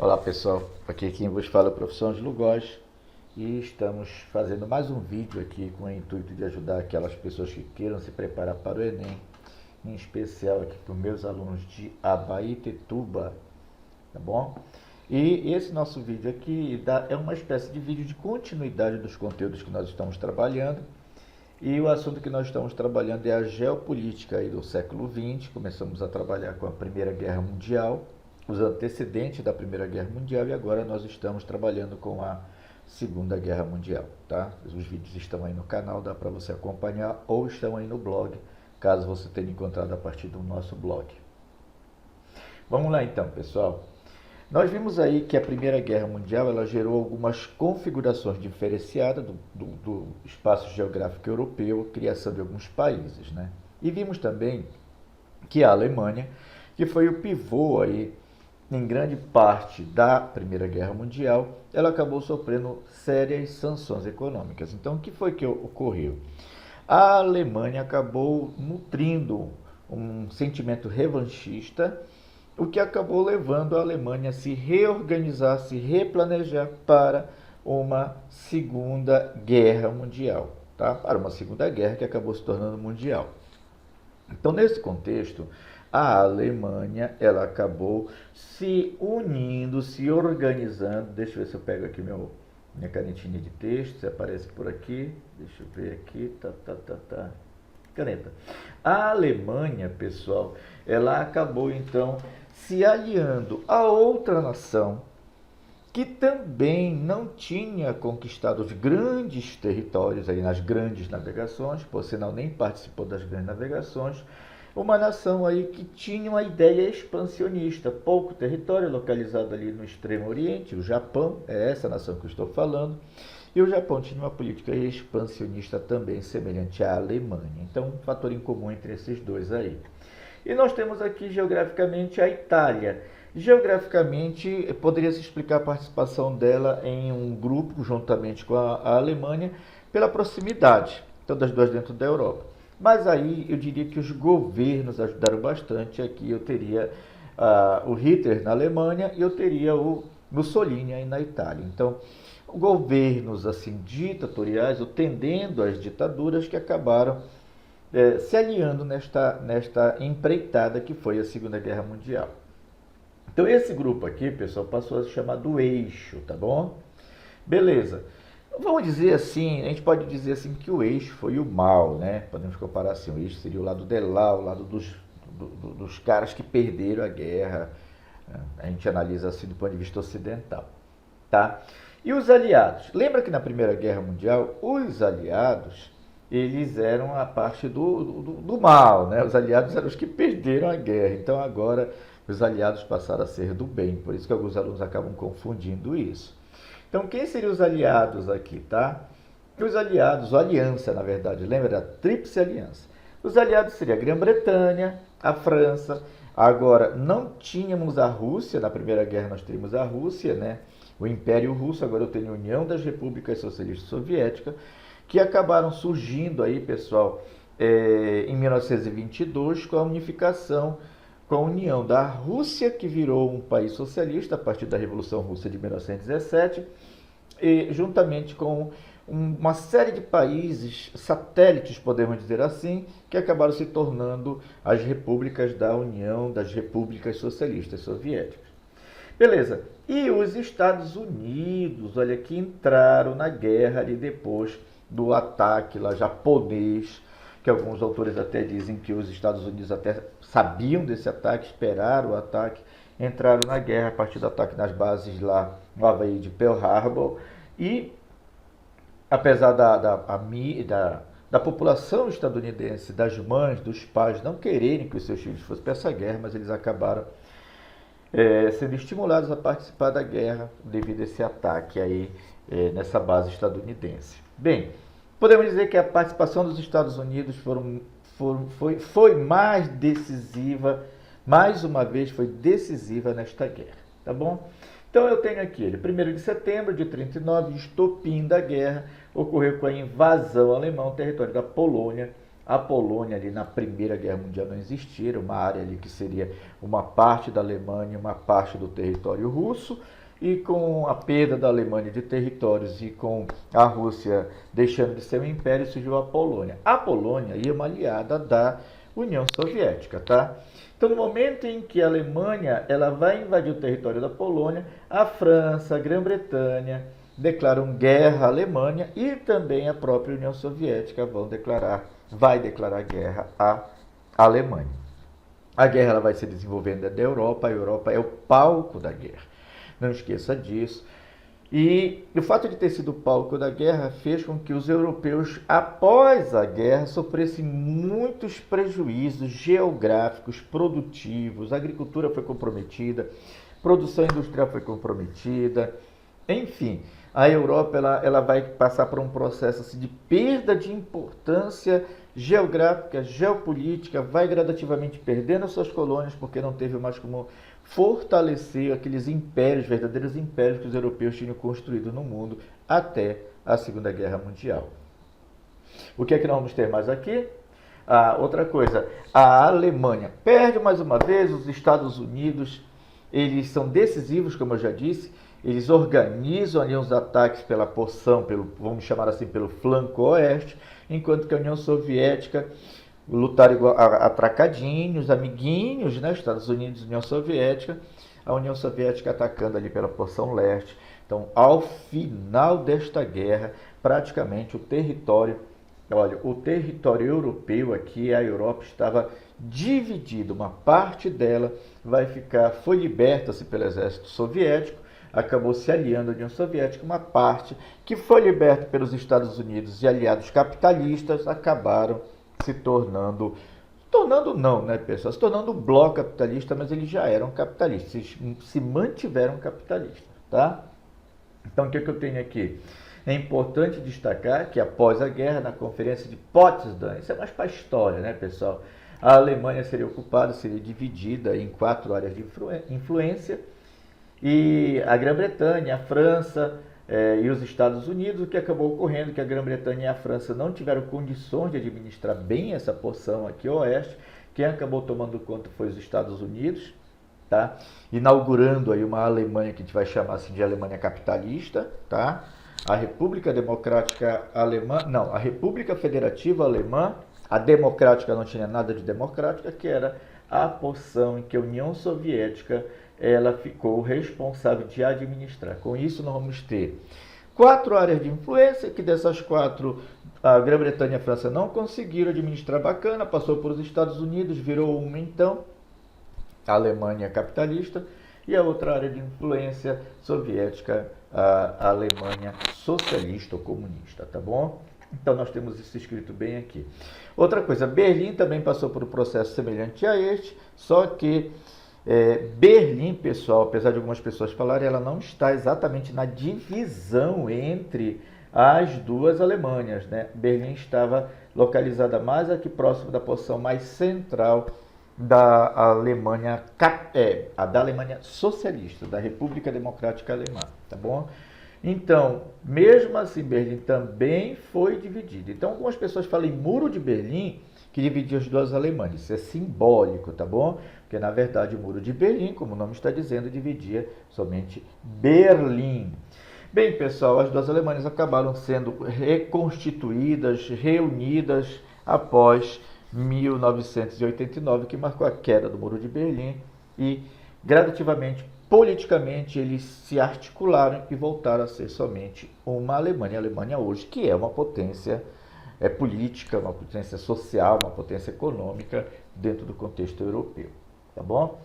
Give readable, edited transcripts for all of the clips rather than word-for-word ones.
Olá pessoal, aqui quem vos fala é o professor Ângelo Góes e estamos fazendo mais um vídeo aqui com o intuito de ajudar aquelas pessoas que queiram se preparar para o Enem, em especial aqui para os meus alunos de Abaetetuba, tá bom? E esse nosso vídeo aqui é uma espécie de vídeo de continuidade dos conteúdos que nós estamos trabalhando. E o assunto que nós estamos trabalhando é a geopolítica aí do século XX. Começamos a trabalhar com a Primeira Guerra Mundial, os antecedentes da Primeira Guerra Mundial, e agora nós estamos trabalhando com a Segunda Guerra Mundial, tá? Os vídeos estão aí no canal, dá para você acompanhar, ou estão aí no blog, caso você tenha encontrado a partir do nosso blog. Vamos lá então, pessoal. Nós vimos aí que a Primeira Guerra Mundial ela gerou algumas configurações diferenciadas do espaço geográfico europeu, criação de alguns países, né? E vimos também que a Alemanha, que foi o pivô aí em grande parte da Primeira Guerra Mundial, ela acabou sofrendo sérias sanções econômicas. Então, o que foi que ocorreu? A Alemanha acabou nutrindo um sentimento revanchista, o que acabou levando a Alemanha a se reorganizar, se replanejar para uma Segunda Guerra Mundial, tá? Para uma Segunda Guerra que acabou se tornando mundial. Então, nesse contexto, a Alemanha ela acabou se unindo, se organizando. Deixa eu ver se eu pego aqui minha canetinha de texto, se aparece por aqui. Deixa eu ver aqui. Caneta. A Alemanha, pessoal, ela acabou então se aliando a outra nação que também não tinha conquistado os grandes territórios aí nas grandes navegações, por sinal nem participou das grandes navegações, uma nação aí que tinha uma ideia expansionista, pouco território localizado ali no Extremo Oriente, o Japão, é essa nação que eu estou falando, e o Japão tinha uma política expansionista também semelhante à Alemanha. Então, um fator em comum entre esses dois aí. E nós temos aqui geograficamente a Itália. Geograficamente, poderia se explicar a participação dela em um grupo, juntamente com a Alemanha, pela proximidade, então das duas dentro da Europa. Mas aí eu diria que os governos ajudaram bastante. Aqui eu teria o Hitler na Alemanha e eu teria o Mussolini aí na Itália. Então, governos assim ditatoriais, ou tendendo às ditaduras, que acabaram se aliando nesta empreitada que foi a Segunda Guerra Mundial. Então esse grupo aqui, pessoal, passou a se chamar do eixo, tá bom? Beleza. Vamos dizer assim, a gente pode dizer assim que o eixo foi o mal, né? Podemos comparar assim, o eixo seria o lado de lá, o lado dos caras que perderam a guerra. A gente analisa assim do ponto de vista ocidental, tá? E os aliados? Lembra que na Primeira Guerra Mundial, os aliados, eles eram a parte do mal, né? Os aliados eram os que perderam a guerra. Então agora os aliados passaram a ser do bem. Por isso que alguns alunos acabam confundindo isso. Então quem seriam os aliados aqui, tá? Os aliados, a aliança na verdade, lembra da Tríplice Aliança. Os aliados seriam a Grã-Bretanha, a França. Agora, não tínhamos a Rússia, na Primeira Guerra nós teríamos a Rússia, né? O Império Russo, agora eu tenho a União das Repúblicas Socialistas Soviéticas, que acabaram surgindo aí, pessoal, em 1922 com a unificação, com a união da Rússia, que virou um país socialista a partir da Revolução Russa de 1917, e juntamente com uma série de países satélites, podemos dizer assim, que acabaram se tornando as repúblicas da União das Repúblicas Socialistas Soviéticas. Beleza. E os Estados Unidos, olha, que entraram na guerra ali depois do ataque lá japonês, que alguns autores até dizem que os Estados Unidos até sabiam desse ataque, esperaram o ataque, entraram na guerra a partir do ataque nas bases lá no Havaí de Pearl Harbor. E apesar da população estadunidense, das mães, dos pais, não quererem que os seus filhos fossem para essa guerra, mas eles acabaram sendo estimulados a participar da guerra devido a esse ataque aí nessa base estadunidense. Bem, podemos dizer que a participação dos Estados Unidos foi mais decisiva, mais uma vez foi decisiva nesta guerra, tá bom? Então eu tenho aqui ele, 1º de setembro de 1939, estopim da guerra, ocorreu com a invasão alemã ao território da Polônia, A Polônia ali na Primeira Guerra Mundial não existia, uma área ali que seria uma parte da Alemanha, uma parte do território russo, e com a perda da Alemanha de territórios e com a Rússia deixando de ser um império, surgiu a Polônia. A Polônia ia uma aliada da União Soviética, tá? Então, no momento em que a Alemanha ela vai invadir o território da Polônia, a França, a Grã-Bretanha declaram guerra à Alemanha e também a própria União Soviética vai declarar guerra à Alemanha. A guerra ela vai se desenvolvendo da Europa, a Europa é o palco da guerra. Não esqueça disso. E o fato de ter sido o palco da guerra fez com que os europeus, após a guerra, sofressem muitos prejuízos geográficos, produtivos, a agricultura foi comprometida, a produção industrial foi comprometida, enfim, a Europa ela vai passar por um processo assim, de perda de importância geográfica, geopolítica, vai gradativamente perdendo suas colônias, porque não teve mais como fortalecer aqueles impérios, verdadeiros impérios que os europeus tinham construído no mundo até a Segunda Guerra Mundial. O que é que nós vamos ter mais aqui? Outra coisa, a Alemanha perde mais uma vez, os Estados Unidos, eles são decisivos, como eu já disse, eles organizam ali os ataques pela porção, vamos chamar assim, pelo flanco oeste, enquanto que a União Soviética lutaram igual atracadinhos, amiguinhos, né? Estados Unidos e União Soviética, a União Soviética atacando ali pela porção leste. Então, ao final desta guerra, praticamente o território europeu aqui, a Europa estava dividida, uma parte dela foi liberta-se pelo exército soviético, acabou se aliando à União Soviética, uma parte que foi liberta pelos Estados Unidos e aliados capitalistas acabaram se tornando não, né, pessoal? Se tornando um bloco capitalista, mas eles já eram capitalistas, se mantiveram capitalistas, tá? Então, o que eu tenho aqui? É importante destacar que após a guerra, na Conferência de Potsdam, isso é mais para a história, né, pessoal? A Alemanha seria ocupada, seria dividida em 4 áreas de influência, e a Grã-Bretanha, a França e os Estados Unidos. O que acabou ocorrendo é que a Grã-Bretanha e a França não tiveram condições de administrar bem essa porção aqui oeste. Quem acabou tomando conta foi os Estados Unidos, tá? Inaugurando aí uma Alemanha que a gente vai chamar assim de Alemanha capitalista, tá? A República Democrática Alemã, não, a República Federativa Alemã, a democrática não tinha nada de democrática, que era a porção em que a União Soviética ela ficou responsável de administrar. Com isso, nós vamos ter 4 áreas de influência, que dessas 4, a Grã-Bretanha e a França não conseguiram administrar bacana, passou por os Estados Unidos, virou uma então, a Alemanha capitalista, e a outra área de influência soviética, a Alemanha socialista ou comunista, tá bom? Então, nós temos isso escrito bem aqui. Outra coisa, Berlim também passou por um processo semelhante a este, só que Berlim, pessoal, apesar de algumas pessoas falarem, ela não está exatamente na divisão entre as duas Alemanhas, né? Berlim estava localizada mais aqui próximo da porção mais central da Alemanha, da Alemanha socialista, da República Democrática Alemã, tá bom? Então, mesmo assim, Berlim também foi dividida. Então, algumas pessoas falam em Muro de Berlim, que dividia as duas Alemanhas. Isso é simbólico, tá bom? Porque, na verdade, o Muro de Berlim, como o nome está dizendo, dividia somente Berlim. Bem, pessoal, as duas Alemanhas acabaram sendo reconstituídas, reunidas após 1989, que marcou a queda do Muro de Berlim, e gradativamente, politicamente, eles se articularam e voltaram a ser somente uma Alemanha. A Alemanha hoje, que é uma potência política, uma potência social, uma potência econômica dentro do contexto europeu, tá bom?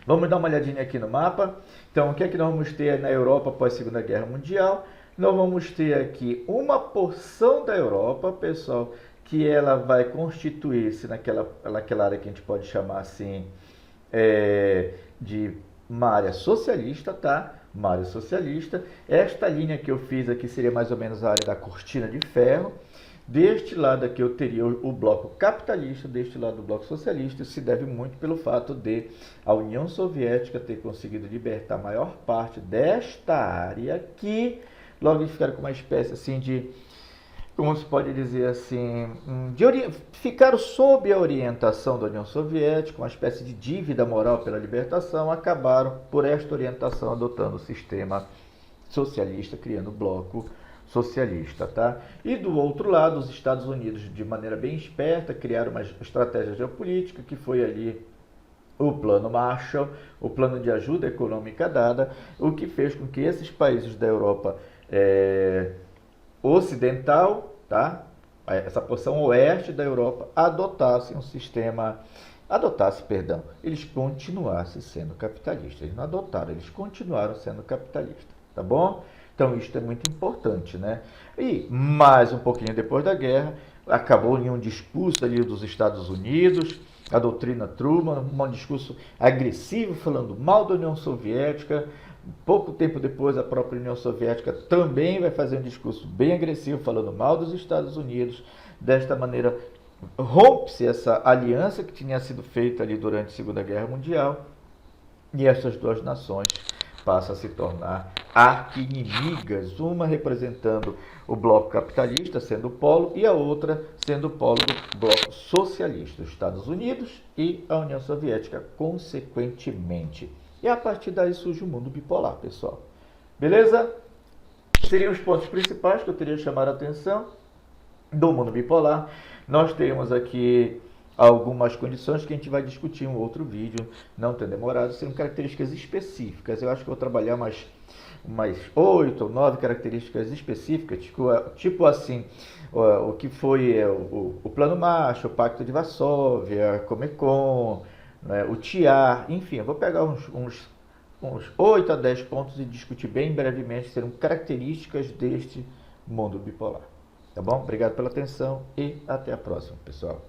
Vamos dar uma olhadinha aqui no mapa. Então, o que é que nós vamos ter na Europa após a Segunda Guerra Mundial? Nós vamos ter aqui uma porção da Europa, pessoal, que ela vai constituir-se naquela área que a gente pode chamar assim de uma área socialista, tá? Uma área socialista. Esta linha que eu fiz aqui seria mais ou menos a área da cortina de ferro. Deste lado aqui eu teria o bloco capitalista, deste lado o bloco socialista. Isso se deve muito pelo fato de a União Soviética ter conseguido libertar a maior parte desta área, que logo eles ficaram com uma espécie assim de como se pode dizer assim, ficaram sob a orientação da União Soviética, uma espécie de dívida moral pela libertação, acabaram por esta orientação adotando o sistema socialista, criando o bloco socialista, tá? E do outro lado, os Estados Unidos, de maneira bem esperta, criaram uma estratégia geopolítica que foi ali o plano Marshall, o plano de ajuda econômica dada, o que fez com que esses países da Europa ocidental, tá? Essa porção oeste da Europa, eles continuassem sendo capitalistas. Eles não adotaram, eles continuaram sendo capitalistas, tá bom? Então isso é muito importante, né? E mais um pouquinho depois da guerra, acabou em um discurso ali dos Estados Unidos, a doutrina Truman, um discurso agressivo falando mal da União Soviética. Pouco tempo depois, a própria União Soviética também vai fazer um discurso bem agressivo falando mal dos Estados Unidos. Desta maneira, rompe-se essa aliança que tinha sido feita ali durante a Segunda Guerra Mundial, e essas duas nações passam a se tornar arqui-inimigas, uma representando o bloco capitalista, sendo o polo, e a outra sendo o polo do bloco socialista, os Estados Unidos e a União Soviética, consequentemente. E a partir daí surge o mundo bipolar, pessoal. Beleza? Seriam os pontos principais que eu teria chamado a atenção do mundo bipolar. Nós temos aqui algumas condições que a gente vai discutir em um outro vídeo, não tem demorado, serão características específicas. Eu acho que vou trabalhar umas 8 ou 9 características específicas, tipo assim, o que foi o Plano Marshall, o Pacto de Varsóvia, Comecon, né, o TIAR, enfim, eu vou pegar uns 8 a 10 pontos e discutir bem brevemente, serão características deste mundo bipolar. Tá bom? Obrigado pela atenção e até a próxima, pessoal.